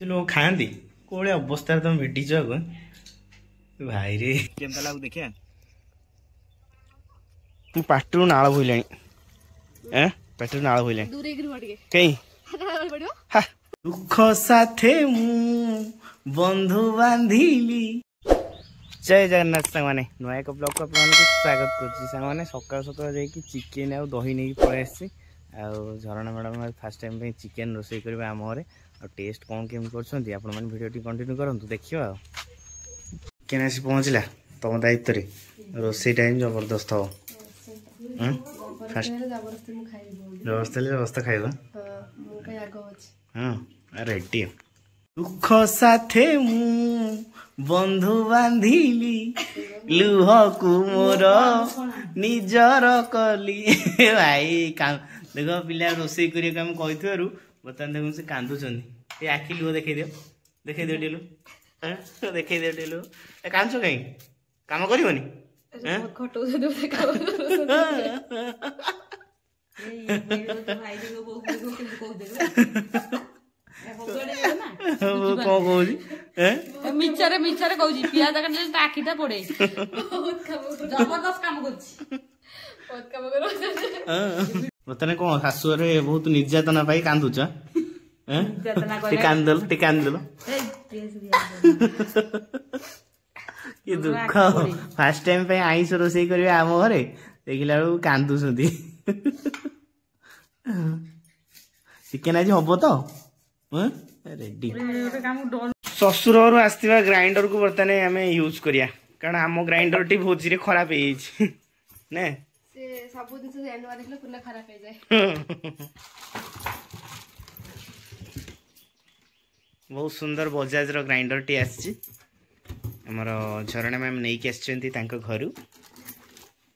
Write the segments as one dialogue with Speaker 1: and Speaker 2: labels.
Speaker 1: लोग खाती कौन अवस्था तुम भेटिच भाई रे केमता लागू देखिया तू पाटरू नाल भइलानी पाटरू नाल भइलानी कहीं दुख साथे मु बंधु बांधिली। जय जगन्नाथ सांग मैंने नुआ एक ब्लॉग को स्वागत कर सकाल सकाल जाकि चिकेन आ दही नहीं पलि आसी झरणा मैडम फास्ट टाइम चिकेन रोसे कर आम घरे टेस्ट कौन केमी कर भिडियो कंटिन्यू करूँ देखिए चिकेन आसी पहुँचला तुम दायित्व रोसे टाइम जबरदस्त हम फास्ट जबरदस्त जबरदस्त खाइबा हाँ रेडी दुख साथे मु बंधु बांधिली लुह को मोर निजर कली भाई देख पिला रोसे कम कही बर्तमान देख से कांदुंट ये आखि लुह देखा टेलु देखा टेलु कांच कहीं कम कर बर्तमान कौन शाशु बहुत निर्यातना पाई कांदुच कांदल ये दुख फास्ट टाइम आईस रोसे कर आम घरे देखला बेलू कांदुंट चिकेन आज हम तो रेडी ससुर घर आसवा ग्राइंडर को बर्तमान आम यूज करिया कारण आम ग्राइंडर टी भोजी खराब ना बहुत सुंदर बजाज रो ग्राइंडर टी आमर झरणा मैम नहीं घर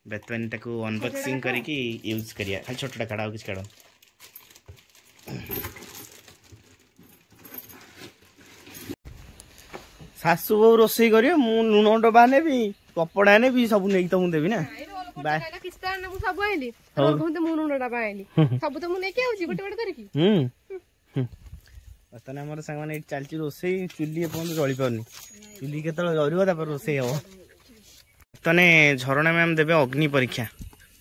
Speaker 1: बर्तमान अनबॉक्सिंग करके यूज करिया खाली छोटा काढ़ा किसी काढ़ शाशु बहु रोसे कर लुण डबा ने कपड़ा ने सब नहीं तो मुझे देवी ना बर्तमान आम सांग चलती रोसे चुली जली पारनी चुली के जर रोसे हम बर्तमान झरणा मैम देवे अग्नि परीक्षा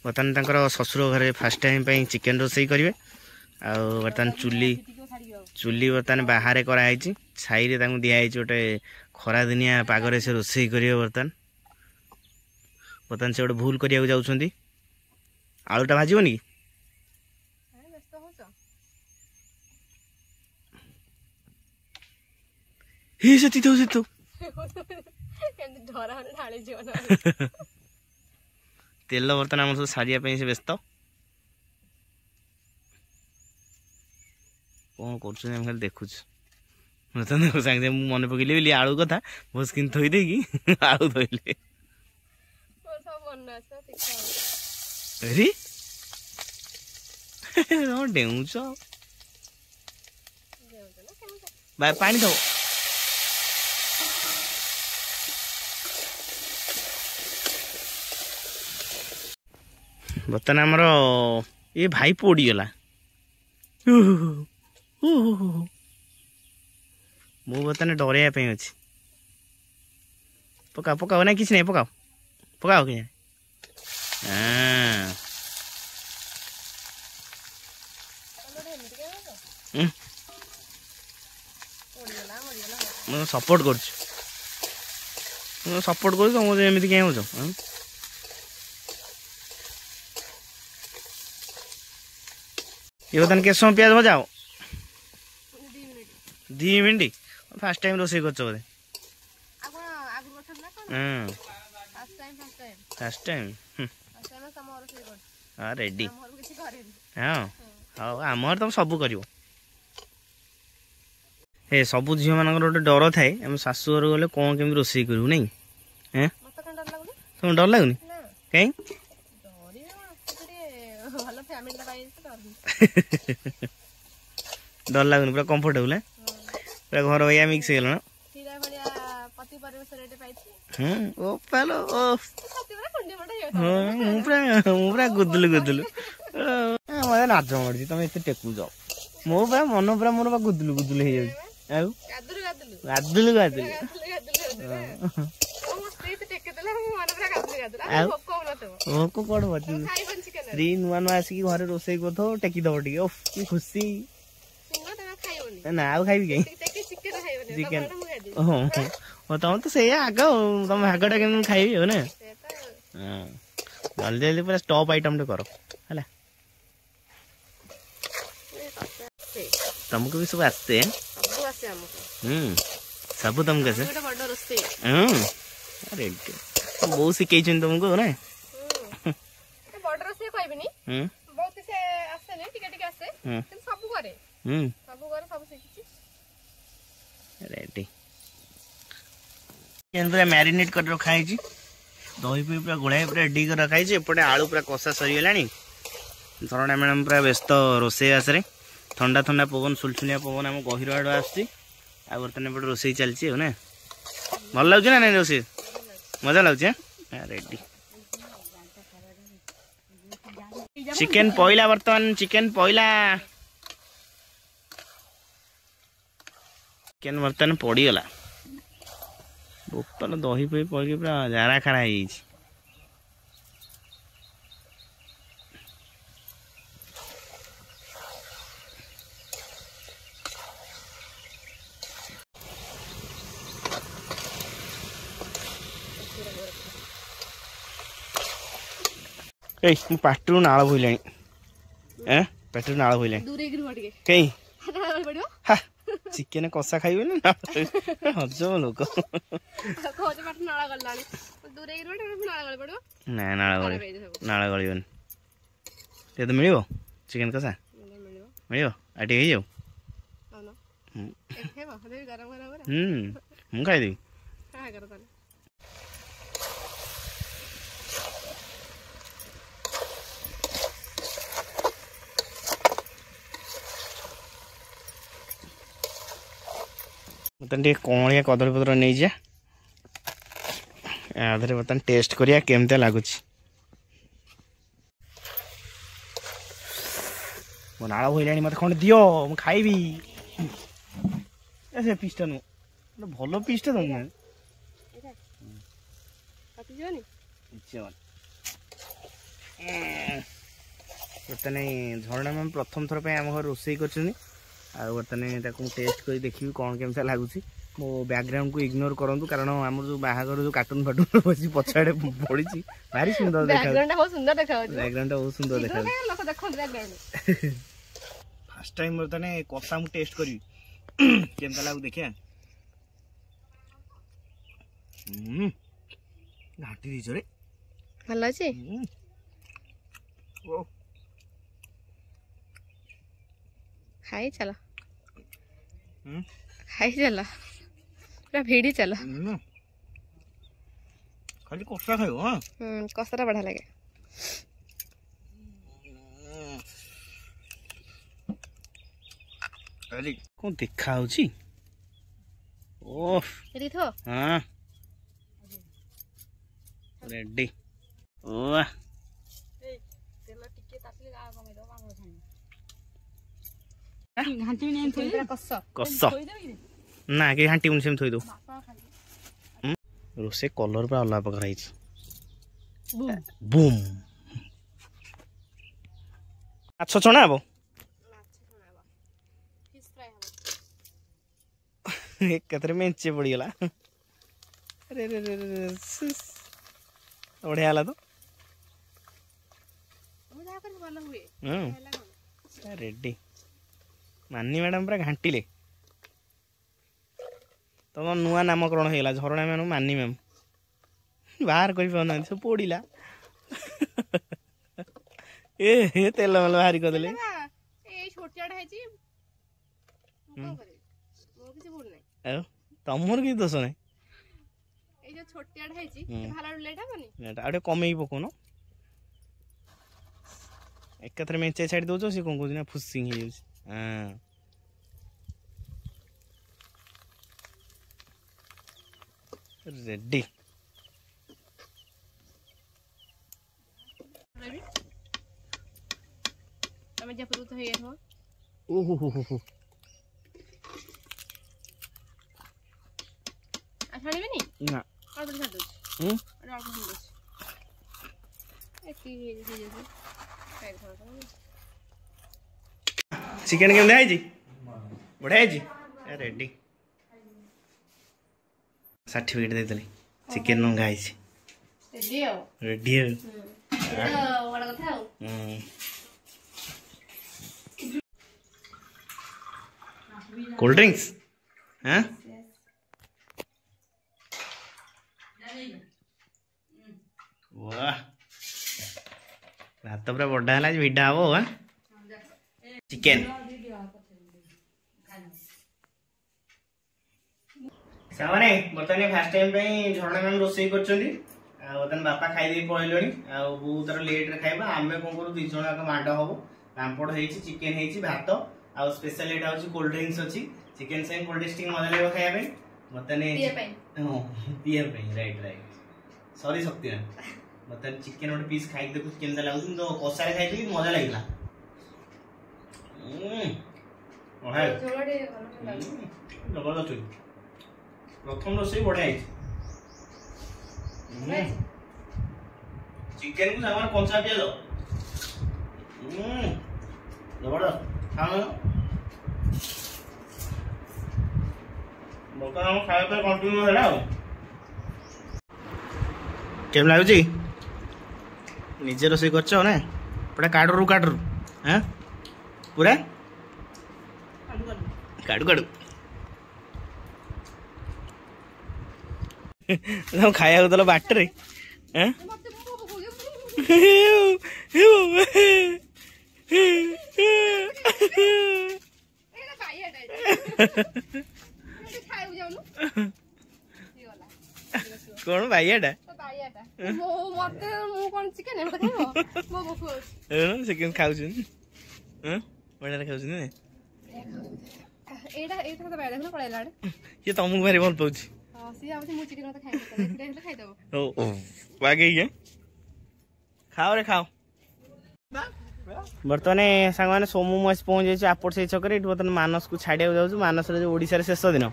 Speaker 1: बर्तमान ससुर घर फास्ट टाइम चिकेन रोसे करेंगे बर्तमान चुली बर्तमान बाहर कराई छाई दिखाई गोटे खरा दिनिया पागरे से रोसे कर बर्तमान से गोटे भूल करने जाऊँ आलूटा भाजबनी तेल बर्तमान आम सब सारिया से व्यस्त कौन कर देखु सागे मन पकईली बोली आलू कथा बस कि थोदे कि आलू धोले डेउच पानी दो बर्तमान आमर ये भाई पोड़ीगला मु बर्तमान डरवाई अच्छी पकाओ पकाओ ना किसी नहीं पकाओ पकाओ कि सपोर्ट कर सपोर्ट कर क्या हो ये बर्तमान के समय प्याज भजाओ 2 मिनट फास्ट टाइम रोसे कर फास्ट टाइम हाँ रेडी हाँ हाँ आम तुम सब कर सब झील मान गोटे डर थाए आम शाशु घर गले कौन केमी रोसे करूँ नहीं तुम डर लगुनि कहीं डर लगुनि पूरा कंफर्टेबल है पूरा घर भैया मिक्स हो गल पूरा गुदुलु गुदुलु मत नाच मड़ी तुम एत टेकु जाओ मो पूरा मन पूरा मोर गुदुलु गुदुलु हो ଆଉ ଗାଧୁଲୁ ଗାଧୁଲୁ ଭୋକ କଣ ସ୍ତ୍ରୀ ନୂଆ ନୂଆ ଆସିକି ଘରେ ରୋଷେଇ କରୁଥିବ ଟେକିଦବ ଟିକେ ଓଃ କି ଖୁସି ନା ଆଉ ଖାଇବି କାଇଁ ଚିକେନ ତମେ ତ ସେଇଆ ଆଗ ତମ ଭାଗଟା କେମିତି ଖାଇବି ଆଉ ନା ଜଲ୍ଦି ଜଲ୍ଦି ପୁରା ଟପ୍ ଆଇଟମ ଟେ କର ହେଲା तुमको भी सब आते हैं सब तुमको आसे अरे बहुत सिखे तुमको ना रेडी पूरा मैरिनेट कर रखा है दही पी पूरा गोला पूरा रेडी कर रखा है एपटे आलू पूरा कषा सरीगला झरणा मैडम पूरा व्यस्त रोषे आसरे ठंडा ठंडा पवन सुलसुलिया पवन आम गहिर आड़ आसुच्ची आ बर्तमान एपटे रोषे चलती ना भल लगे ना नहीं रोषे मजा लगे रेडी चिकेन पइला बर्तमान चिकेन पइला चिकेन बर्तमान पड़गला बोतल दही पी पड़ पूरा जारा खारा हो पाटू नाल भूल पेट नाल भूल कहीं चिकेन कषा खाइबे ना हजम लोक ना नाल गलबन तो मिल चिकेन कषा मिल आटे जाऊ मुझे खाईदेवी बर्तन टे कौलिया कदली पत्र नहीं जा आधे बर्तन टेस्ट करिया केमते लगुच मो नाल भइलानी मत खंड दियो मु खाइबी ऐसे पीसटा नु भलो पीसटा दम ना काटी जोनी इच्छा बर्तन झरणा मैम प्रथम थर पे आम घर रोषे कर बर्तमान टेस्ट कर देखी कौन केमता लगुच मो बैकग्राउंड को इग्नोर करूँ कारण आम जो बाहागर जो कार्टून फाटून बस पछाड़े पड़ी भारी सुंदर बैकग्राउंड बहुत सुंदर देखा फास्ट टाइम बर्तमान कषा मु टेस्ट करी केमता लागू देखिया घाटी दीच रे भल अच्छे खाई चलो पूरा भिड़ी चलो खाली कषा खाइबो हां कषाटा बढ़िया लगे अरे कौन देखा होची ओह रेडी थो हां रेडी ओह तेल टिके तासले आ कमे दो मांगो छानी घांटी नहीं थोई कस ना के घांटी उन सेम थोई दो रोसे कलर पर अल्लाह पकर आइछ बूम अच्छा छणा बो फिश फ्राई हो एक कतरे में इंचे पड़ी गला अरे रे रे रे बढ़िया हला तो मुझे कर भलो हुए रेडी मानी मैडम पूरा घाटिले तुम नुआ नामकरण होगा झरणा मैम मानी मैम बाहर कर सब पड़ा ए तेल मेल बाहर करदे तुमर कि दोष ना कमे पकौन एकाथरे मेचे छाड़ी दौच सी कौन कह फुसिंग हो रेडी ओहो ना चिकेन केमती है बढ़िया है रेडी सर्टिफिकेट देते चिकेन मंगा रेडी कोल्ड ड्रिंक्स हाँ वाह भात पूरा बड़ा है भिड़ा हम हाँ चिकेन सामने बर्तमान फास्ट टाइम झरना मैम रोसे कर बापा खाई पड़े बो तर लेट खाइबा आम कौन करूँ दीज माड हम पापड़ चिकेन भात आ स्पेशल एटा होची कोल्ड ड्रिंक्स अच्छी चिकेन से कोल्ड ड्रिंक्स मजा लगे खाया बर्तमान पीए राइट राइट सॉरी शक्ति बर्तमान चिकेन गोटे पीस खाई देखो केमता लगुच तो कषारे खाई मजा लगे जबरदस्त प्रथम रोसे बढ़िया चिकेन को सामान कंचा पियाज जबरदस्त खाओ बर्तमान खाया कंटिन्यू है केम लगुच निजे रोसे कर ना पूरा काडू हाँ पूरा काडू काडू खाया दल बाटर कौन भाईटा चिकेन खाऊ ये तुमको भारी भल पाऊँ खाओ रे खाओ बर्तमान सांग सोमू मस पहुंच जाए आपट से छक बर्तमान मानस को छाड़िया जाऊँ मानस ओडिशार शेष दिन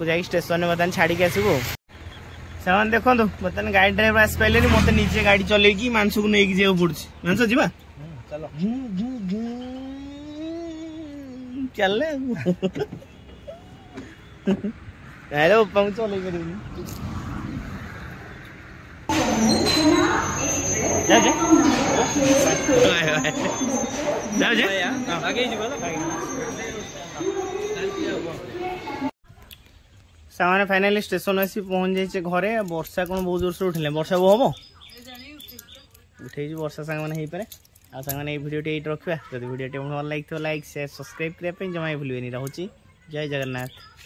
Speaker 1: जा स्टेशन में बर्तमान छाड़ी आसबू सामान देखो बर्तमान गाड़ी ड्राइवर आस पारे मत निजे गाड़ी चल मानस को लेकिन जाओ पड़े मानस जा चल उपा को चल सामाने फाइनाली स्टेशन आसी पहुंच जाइए घरे वर्षा कौन बहुत जोर से उठे वर्षा वो हम उठे वर्षा सांग मैंने आ सांग ये भिडियो ये रखा जब भिडियो भल लगे लाइक शेयर सब्सक्राइब करने जमा भूल रोचे जय जगन्नाथ।